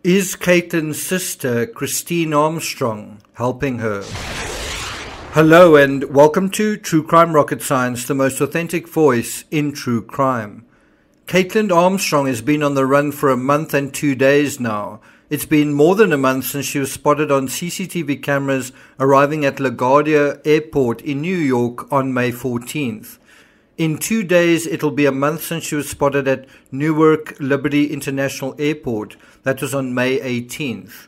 Is Kaitlin's sister, Kaitlin Armstrong, helping her? Hello and welcome to True Crime Rocket Science, the most authentic voice in true crime. Kaitlin Armstrong has been on the run for a month and 2 days now. It's been more than a month since she was spotted on CCTV cameras arriving at LaGuardia Airport in New York on May 14th. In 2 days, it'll be a month since she was spotted at Newark Liberty International Airport. That was on May 18th.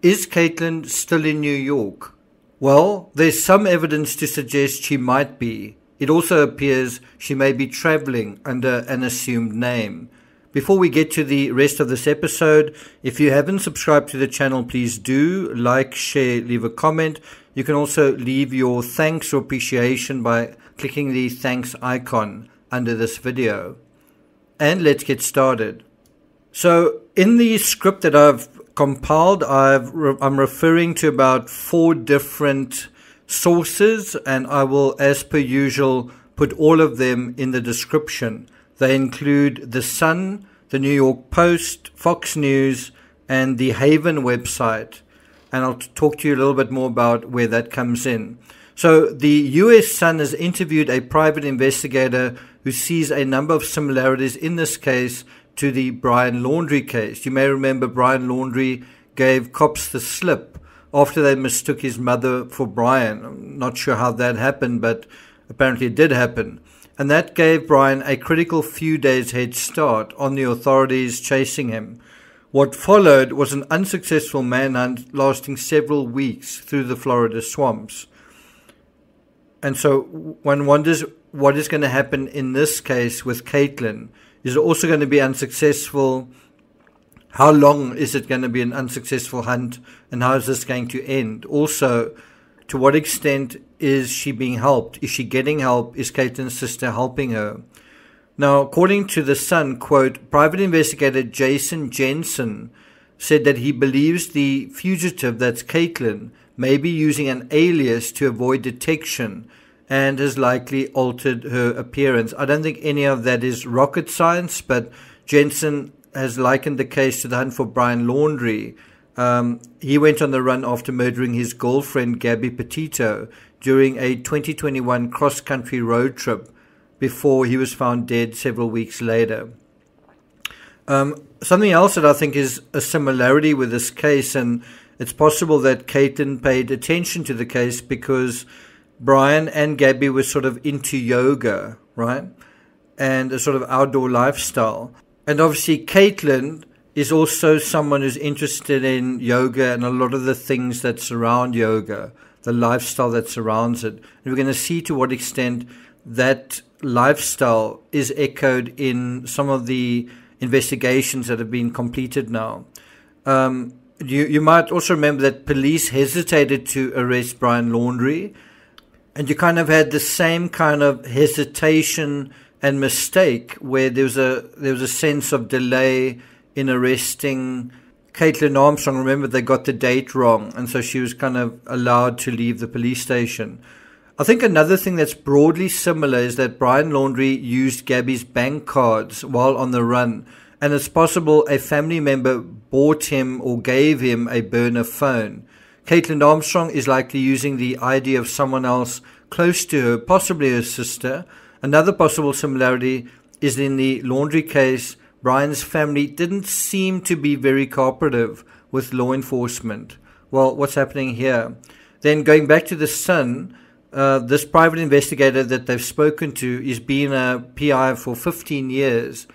Is Kaitlin still in New York? Well, there's some evidence to suggest she might be. It also appears she may be traveling under an assumed name. Before we get to the rest of this episode, if you haven't subscribed to the channel, please do like, share, leave a comment. You can also leave your thanks or appreciation by clicking the thanks icon under this video. And let's get started. So in the script that I've compiled, I'm referring to about 4 different sources, and I will, as per usual, put all of them in the description. They include The Sun, the New York Post, Fox News, and the Haven website. And I'll talk to you a little bit more about where that comes in. So the US Sun has interviewed a private investigator who sees a number of similarities in this case to the Brian Laundrie case. You may remember Brian Laundrie gave cops the slip after they mistook his mother for Brian. I'm not sure how that happened, but apparently it did happen. And that gave Brian a critical few days head start on the authorities chasing him. What followed was an unsuccessful manhunt lasting several weeks through the Florida swamps. And so one wonders what is going to happen in this case with Kaitlin. Is it also going to be unsuccessful? How long is it going to be an unsuccessful hunt? And how is this going to end? Also, to what extent is she being helped? Is she getting help? Is Kaitlin's sister helping her? Now, according to The Sun, quote, private investigator Jensen said that he believes the fugitive, that's Kaitlin, may be using an alias to avoid detection and has likely altered her appearance. I don't think any of that is rocket science, but Jensen has likened the case to the hunt for Brian Laundrie. He went on the run after murdering his girlfriend, Gabby Petito, during a 2021 cross-country road trip before he was found dead several weeks later. Something else that I think is a similarity with this case, and it's possible that Kaitlin paid attention to the case because Brian and Gabby were sort of into yoga, right? And a sort of outdoor lifestyle. And obviously Kaitlin is also someone who's interested in yoga and a lot of the things that surround yoga, the lifestyle that surrounds it. And we're going to see to what extent that lifestyle is echoed in some of the investigations that have been completed now. You might also remember that police hesitated to arrest Brian Laundrie, and you kind of had the same kind of hesitation and mistake where there was a sense of delay in arresting Kaitlin Armstrong. Remember, they got the date wrong, and so she was kind of allowed to leave the police station. I think another thing that's broadly similar is that Brian Laundrie used Gabby's bank cards while on the run, and it's possible a family member bought him or gave him a burner phone. Kaitlin Armstrong is likely using the ID of someone else close to her, possibly her sister. Another possible similarity is in the Laundrie case. Brian's family didn't seem to be very cooperative with law enforcement. Well, what's happening here? Then going back to The Sun, this private investigator that they've spoken to is being a PI for 15 years.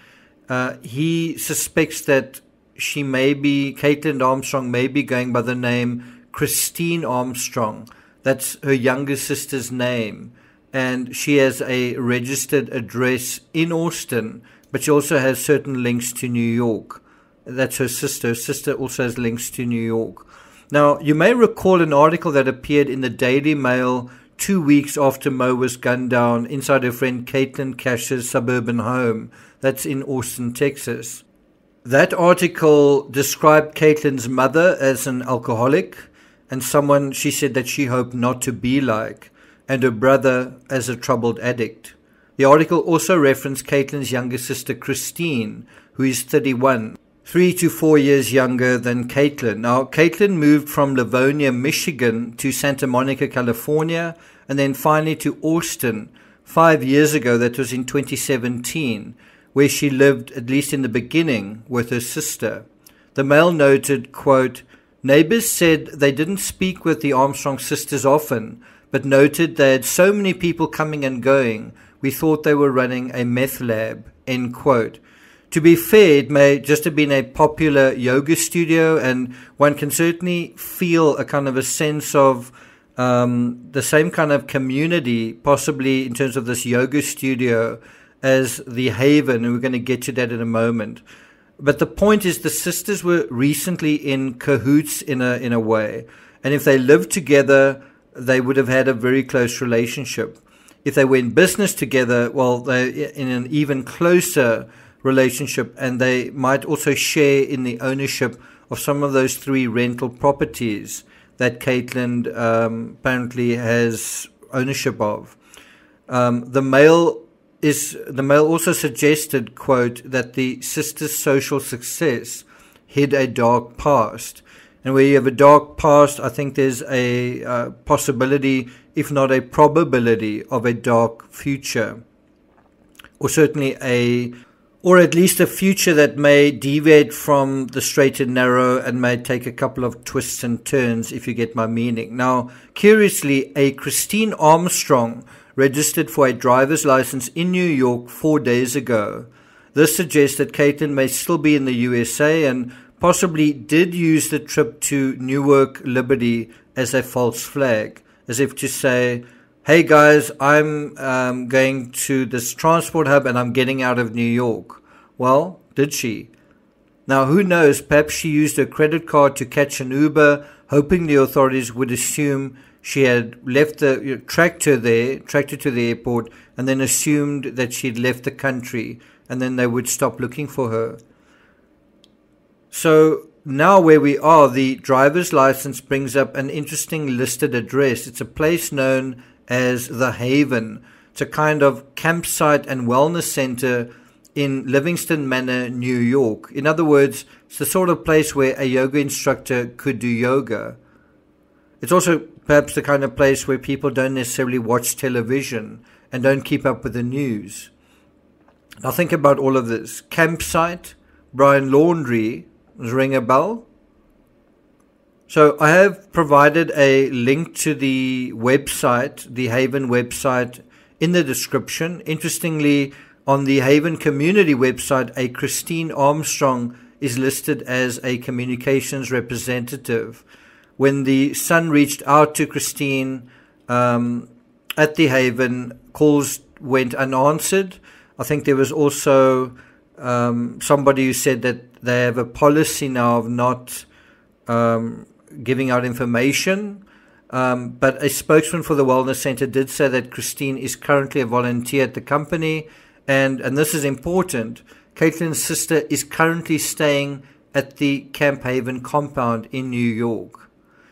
He suspects that Kaitlin Armstrong may be going by the name Kaitlin Armstrong. That's her younger sister's name. And she has a registered address in Austin, but she also has certain links to New York. That's her sister. Her sister also has links to New York. Now, you may recall an article that appeared in the Daily Mail 2 weeks after Mo was gunned down inside her friend Kaitlin Cash's suburban home. That's in Austin, Texas. That article described Kaitlin's mother as an alcoholic and someone she said that she hoped not to be like, and her brother as a troubled addict. The article also referenced Kaitlin's younger sister Christine, who is 31. 3 to 4 years younger than Kaitlin. Now, Kaitlin moved from Livonia, Michigan to Santa Monica, California, and then finally to Austin 5 years ago. That was in 2017, where she lived, at least in the beginning, with her sister. The Mail noted, quote, "Neighbors said they didn't speak with the Armstrong sisters often, but noted they had so many people coming and going, we thought they were running a meth lab," end quote. To be fair, it may just have been a popular yoga studio, and one can certainly feel a kind of a sense of the same kind of community, possibly in terms of this yoga studio, as the Haven, and we're going to get to that in a moment. But the point is, the sisters were recently in cahoots in a way, and if they lived together, they would have had a very close relationship. If they were in business together, well, they're in an even closer relationship, and they might also share in the ownership of some of those 3 rental properties that Kaitlin apparently has ownership of. The Mail also suggested, quote, that the sisters' social success hid a dark past. And where you have a dark past, I think there's a possibility, if not a probability, of a dark future. Or certainly or at least a future that may deviate from the straight and narrow and may take a couple of twists and turns, if you get my meaning. Now, curiously, a Kaitlin Armstrong registered for a driver's license in New York 4 days ago. This suggests that Kaitlin may still be in the USA and possibly did use the trip to Newark Liberty as a false flag, as if to say, "Hey guys, I'm going to this transport hub and I'm getting out of New York." Well, did she? Now, who knows? Perhaps she used her credit card to catch an Uber, hoping the authorities would assume she had tracked her to the airport, and then assumed that she'd left the country, and then they would stop looking for her. So now where we are, the driver's license brings up an interesting listed address. It's a place known as the Haven. It's a kind of campsite and wellness center in Livingston Manor, New York. In other words, it's the sort of place where a yoga instructor could do yoga. It's also perhaps the kind of place where people don't necessarily watch television and don't keep up with the news. Now think about all of this. Campsite, Brian Laundrie, does ring a bell? So I have provided a link to the website, the Haven website, in the description. Interestingly, on the Haven community website, a Kaitlin Armstrong is listed as a communications representative. When the Sun reached out to Kaitlin at the Haven, calls went unanswered. I think there was also somebody who said that they have a policy now of not giving out information, but a spokesman for the Wellness Center did say that Kaitlin is currently a volunteer at the company, and this is important. Kaitlin's sister is currently staying at the Camp Haven compound in New York.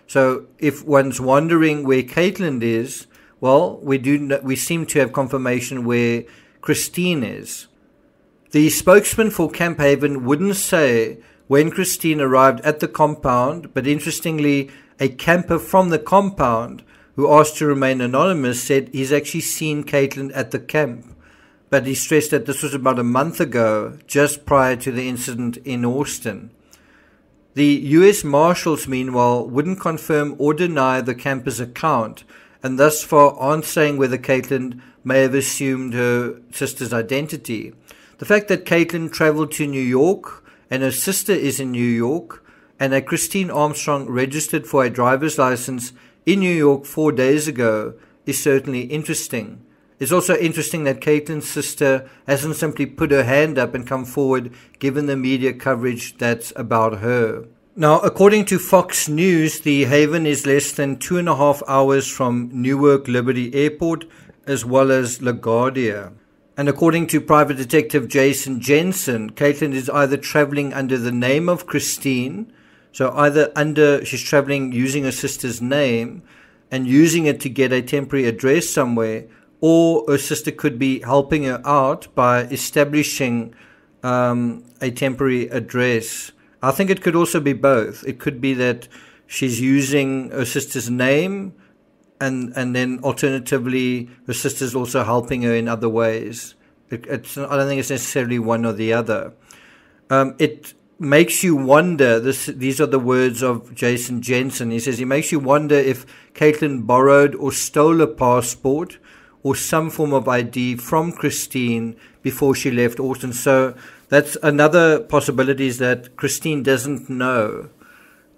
So if one's wondering where Kaitlin is, well, we seem to have confirmation where Kaitlin is. The spokesman for Camp Haven wouldn't say when Kaitlin arrived at the compound, but interestingly, a camper from the compound who asked to remain anonymous said he's actually seen Kaitlin at the camp. But he stressed that this was about a month ago, just prior to the incident in Austin. The U.S. Marshals, meanwhile, wouldn't confirm or deny the camper's account, and thus far aren't saying whether Kaitlin may have assumed her sister's identity. The fact that Kaitlin traveled to New York and her sister is in New York, and a Kaitlin Armstrong registered for a driver's license in New York 4 days ago, is certainly interesting. It's also interesting that Kaitlin's sister hasn't simply put her hand up and come forward given the media coverage that's about her. Now, according to Fox News, the Haven is less than 2.5 hours from Newark Liberty Airport as well as LaGuardia. And according to private detective Jensen, Kaitlin is either traveling under the name of Kaitlin, so she's traveling using her sister's name and using it to get a temporary address somewhere, or her sister could be helping her out by establishing a temporary address. I think it could also be both. It could be that she's using her sister's name, and then alternatively her sister's also helping her in other ways. I don't think it's necessarily one or the other. It makes you wonder, these are the words of Jason Jensen. He says, it makes you wonder if Kaitlin borrowed or stole a passport or some form of ID from Christine before she left Austin. So that's another possibility, is that Christine doesn't know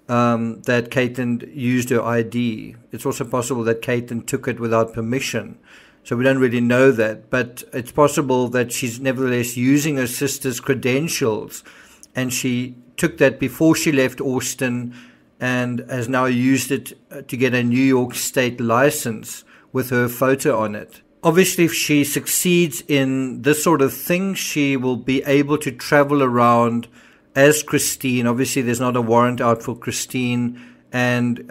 that Kaitlin used her ID. It's also possible that Kaitlin took it without permission. So we don't really know that. But it's possible that she's nevertheless using her sister's credentials, and she took that before she left Austin and has now used it to get a New York State license with her photo on it. Obviously, if she succeeds in this sort of thing, she will be able to travel around as Christine. Obviously, there's not a warrant out for Christine, and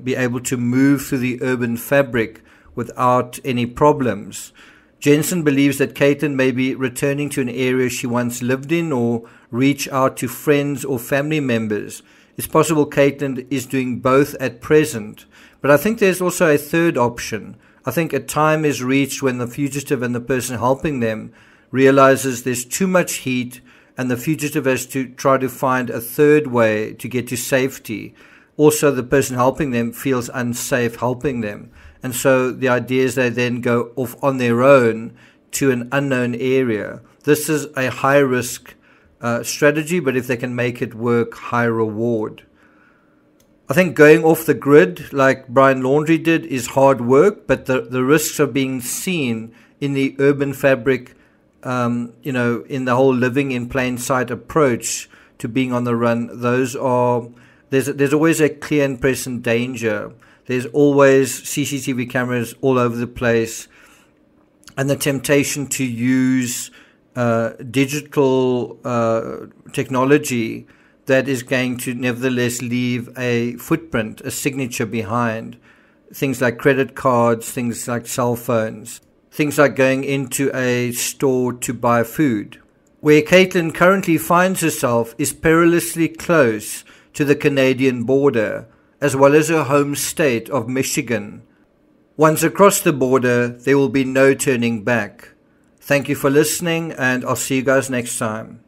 be able to move through the urban fabric without any problems. Jensen believes that Kaitlin may be returning to an area she once lived in, or reach out to friends or family members. It's possible Kaitlin is doing both at present. But I think there's also a third option. I think a time is reached when the fugitive and the person helping them realizes there's too much heat, and the fugitive has to try to find a third way to get to safety. Also, the person helping them feels unsafe helping them. And so the idea is they then go off on their own to an unknown area. This is a high-risk strategy, but if they can make it work, high reward. I think going off the grid, like Brian Laundrie did, is hard work, but the risks of being seen in the urban fabric, in the whole living in plain sight approach to being on the run, there's always a clear and present danger. There's always CCTV cameras all over the place, and the temptation to use digital technology that is going to nevertheless leave a footprint, a signature behind. Things like credit cards, things like cell phones, things like going into a store to buy food. Where Kaitlin currently finds herself is perilously close to the Canadian border, as well as her home state of Michigan. Once across the border, there will be no turning back. Thank you for listening, and I'll see you guys next time.